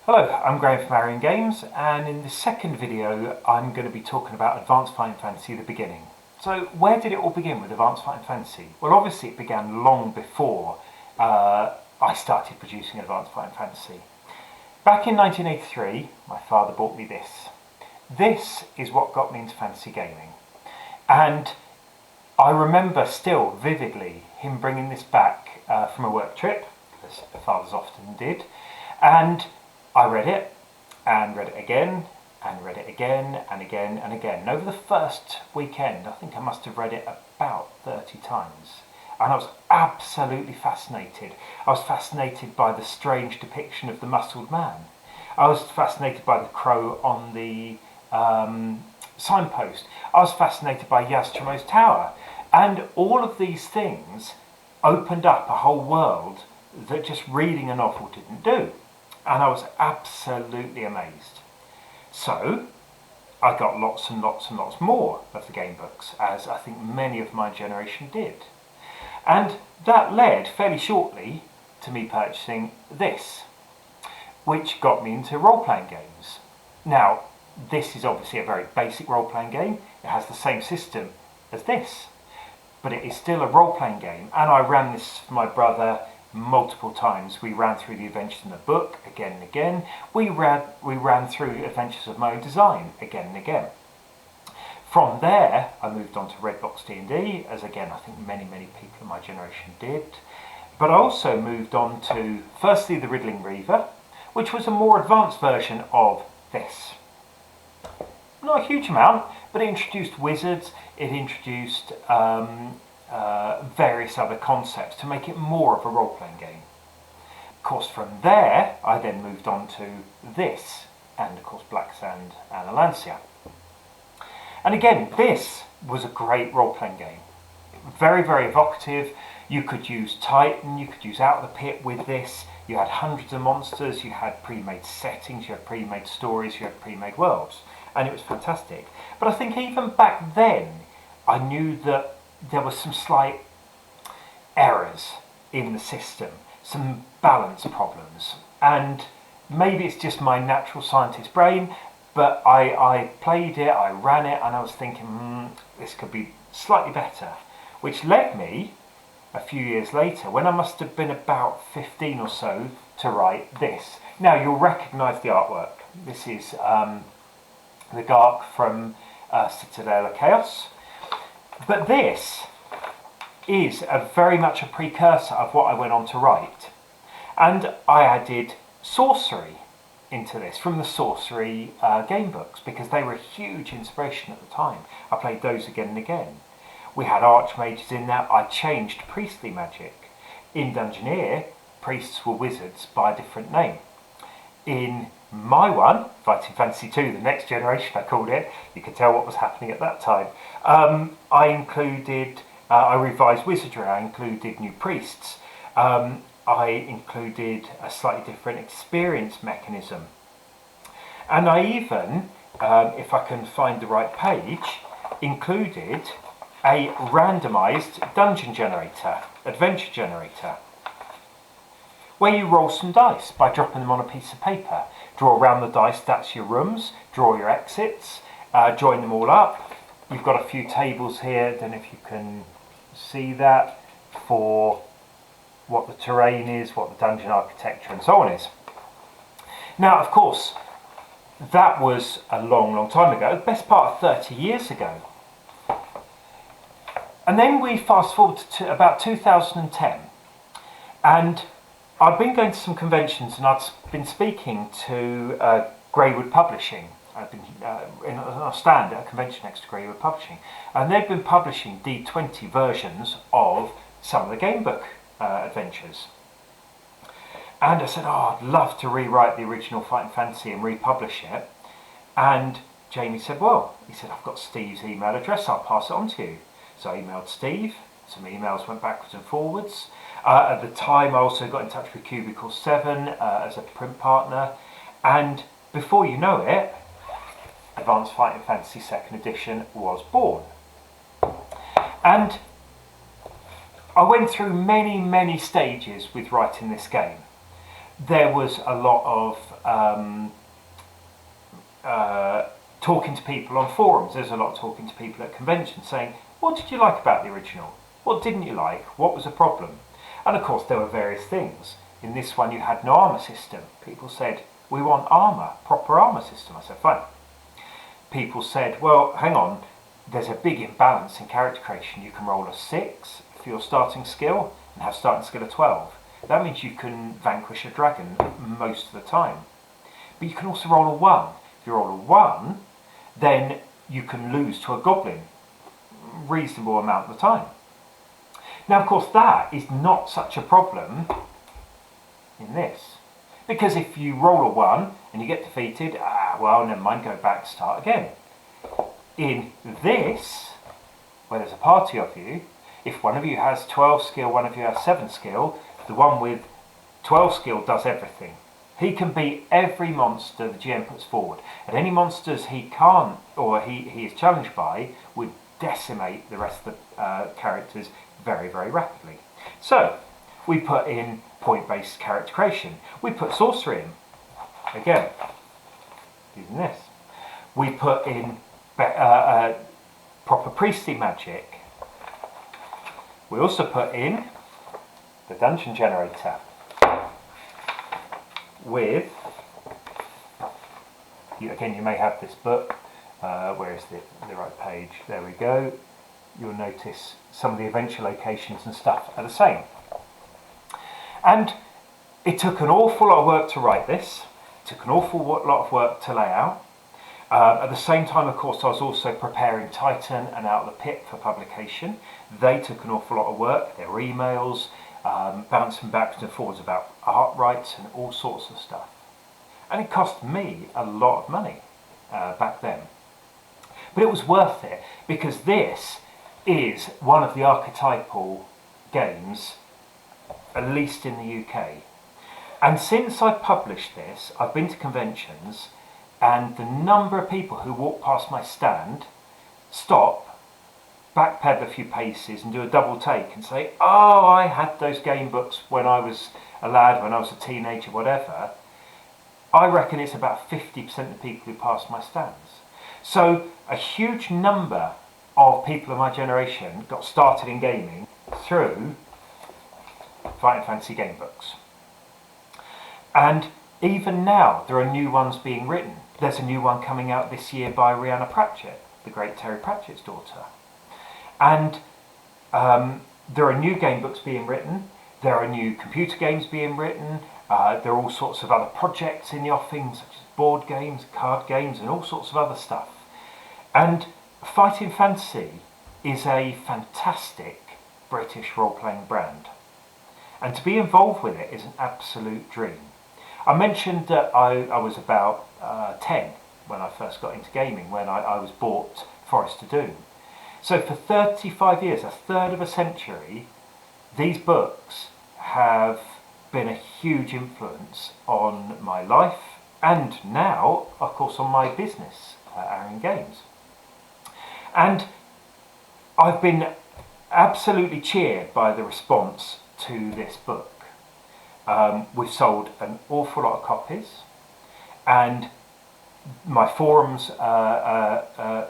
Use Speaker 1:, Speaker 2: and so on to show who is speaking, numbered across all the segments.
Speaker 1: Hello, I'm Graham from Arion Games, and in the second video I'm going to be talking about Advanced Fighting Fantasy, the beginning. So where did it all begin with Advanced Fighting Fantasy? Well, obviously it began long before I started producing Advanced Fighting Fantasy. Back in 1983, my father bought me this. This is what got me into fantasy gaming. And I remember still vividly him bringing this back from a work trip, as fathers often did, and I read it, and read it again, and read it again, and again, and again. And over the first weekend, I think I must have read it about 30 times. And I was absolutely fascinated. I was fascinated by the strange depiction of the muscled man. I was fascinated by the crow on the signpost. I was fascinated by Yaztramo's tower. And all of these things opened up a whole world that just reading a novel didn't do. And I was absolutely amazed. So I got lots and lots and lots more of the game books, as I think many of my generation did. And that led fairly shortly to me purchasing this, which got me into role-playing games. Now, this is obviously a very basic role-playing game. It has the same system as this, but it is still a role-playing game. And I ran this for my brother multiple times. We ran through the adventures in the book again and again. We ran through adventures of my own design again and again. From there, I moved on to Redbox D&D, as again I think many people in my generation did. But I also moved on to, firstly, the Riddling Reaver, which was a more advanced version of this. Not a huge amount, but it introduced wizards, it introduced various other concepts to make it more of a role-playing game. Of course, from there, I then moved on to this, and of course Black Sand and Alancia. And again, this was a great role-playing game. Very evocative. You could use Titan, you could use Out of the Pit with this. You had hundreds of monsters, you had pre-made settings, you had pre-made stories, you had pre-made worlds. And it was fantastic. But I think even back then, I knew that there were some slight errors in the system, some balance problems. And maybe it's just my natural scientist brain, but I played it, I ran it, and I was thinking, this could be slightly better. Which led me, a few years later, when I must have been about 15 or so, to write this. Now, you'll recognise the artwork. This is the Gark from Citadel of Chaos. But this is very much a precursor of what I went on to write. And I added sorcery into this from the sorcery game books, because they were a huge inspiration at the time. I played those again and again. We had archmages in there. I changed priestly magic. In Dungeoneer, priests were wizards by a different name. In my one, Fighting Fantasy 2, the next generation I called it, you could tell what was happening at that time. I revised wizardry, I included new priests, I included a slightly different experience mechanism. And I even, if I can find the right page, included a randomised dungeon generator, adventure generator, where you roll some dice by dropping them on a piece of paper. Draw around the dice, that's your rooms, draw your exits, join them all up. You've got a few tables here, don't know if you can see that, for what the terrain is, what the dungeon architecture and so on is. Now, of course, that was a long time ago, the best part of 30 years ago. And then we fast forward to about 2010, and I'd been going to some conventions, and I'd been speaking to Greywood Publishing. I'd been in a stand at a convention next to Greywood Publishing, and they'd been publishing D20 versions of some of the gamebook adventures. And I said, I'd love to rewrite the original Fighting Fantasy and republish it. And Jamie said, he said, I've got Steve's email address, I'll pass it on to you. So I emailed Steve, some emails went backwards and forwards. At the time I also got in touch with Cubicle 7 as a print partner, and before you know it, Advanced Fighting Fantasy 2nd edition was born. And I went through many stages with writing this game. there was a lot of talking to people on forums. There's a lot of talking to people at conventions saying, what did you like about the original? What didn't you like? What was the problem? And of course there were various things. In this one you had no armour system. People said, we want armour, proper armour system. I said, fine. People said, well, hang on, there's a big imbalance in character creation. You can roll a 6 for your starting skill and have starting skill of 12. That means you can vanquish a dragon most of the time. But you can also roll a 1. If you roll a 1, then you can lose to a goblin reasonable amount of the time. Now, of course, that is not such a problem in this. Because if you roll a 1 and you get defeated, well, never mind, go back, start again. In this, where there's a party of you, if one of you has 12 skill, one of you has 7 skill, the one with 12 skill does everything. He can beat every monster the GM puts forward. And any monsters he can't, or he is challenged by, would decimate the rest of the characters very, very rapidly. So, we put in point-based character creation. We put sorcery in. Again, using this. We put in proper priestly magic. We also put in the dungeon generator with, again, you may have this book. Where is the right page? There we go. You'll notice some of the adventure locations and stuff are the same. And it took an awful lot of work to write this. It took an awful lot of work to lay out. At the same time, of course, I was also preparing Titan and Out of the Pit for publication. They took an awful lot of work. There were emails, bouncing backwards and forwards about art rights and all sorts of stuff. And it cost me a lot of money back then. But it was worth it, because this is one of the archetypal games, at least in the UK. And since I published this, I've been to conventions, and the number of people who walk past my stand, stop, backpedal a few paces and do a double take and say, oh, I had those game books when I was a lad, when I was a teenager, whatever. I reckon it's about 50% of the people who pass my stands. So a huge number of people of my generation got started in gaming through Fighting Fantasy game books. And even now there are new ones being written. There's a new one coming out this year by Rhianna Pratchett, the great Terry Pratchett's daughter. And there are new game books being written. There are new computer games being written. There are all sorts of other projects in the offing, such as board games, card games, and all sorts of other stuff. And Fighting Fantasy is a fantastic British role-playing brand. And to be involved with it is an absolute dream. I mentioned that I was about 10 when I first got into gaming, when I was bought Forest of Doom. So for 35 years, a third of a century, these books have been a huge influence on my life, and now, of course, on my business, Arion Games. And I've been absolutely cheered by the response to this book. We've sold an awful lot of copies, and my forums are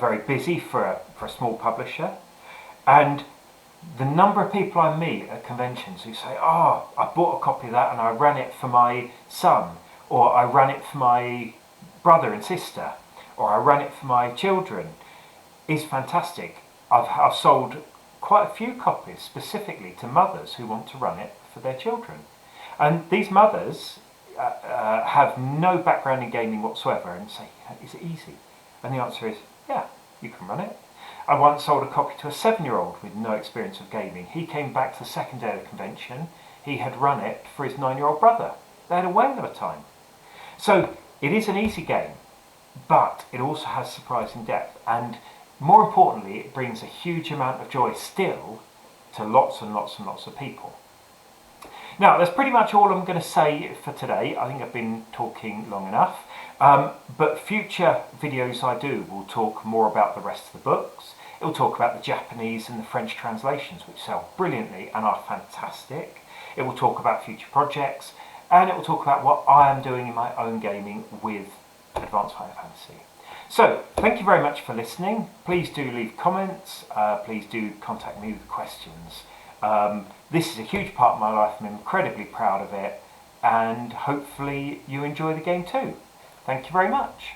Speaker 1: very busy for a small publisher, and the number of people I meet at conventions who say, oh, I bought a copy of that and I ran it for my son, or I ran it for my brother and sister, or I ran it for my children, is fantastic. I've sold quite a few copies specifically to mothers who want to run it for their children. And these mothers have no background in gaming whatsoever and say, is it easy? And the answer is, yeah, you can run it. I once sold a copy to a 7-year-old with no experience of gaming. He came back to the second day of the convention. He had run it for his 9-year-old brother. They had a whale of a time. So it is an easy game, but it also has surprising depth. And more importantly, it brings a huge amount of joy still to lots and lots and lots of people. Now, that's pretty much all I'm going to say for today. I think I've been talking long enough. But future videos I do will talk more about the rest of the books. It will talk about the Japanese and the French translations, which sell brilliantly and are fantastic. It will talk about future projects. and it will talk about what I am doing in my own gaming with Advanced Final Fantasy. So, thank you very much for listening. Please do leave comments, please do contact me with questions. This is a huge part of my life, I'm incredibly proud of it, and hopefully you enjoy the game too. Thank you very much.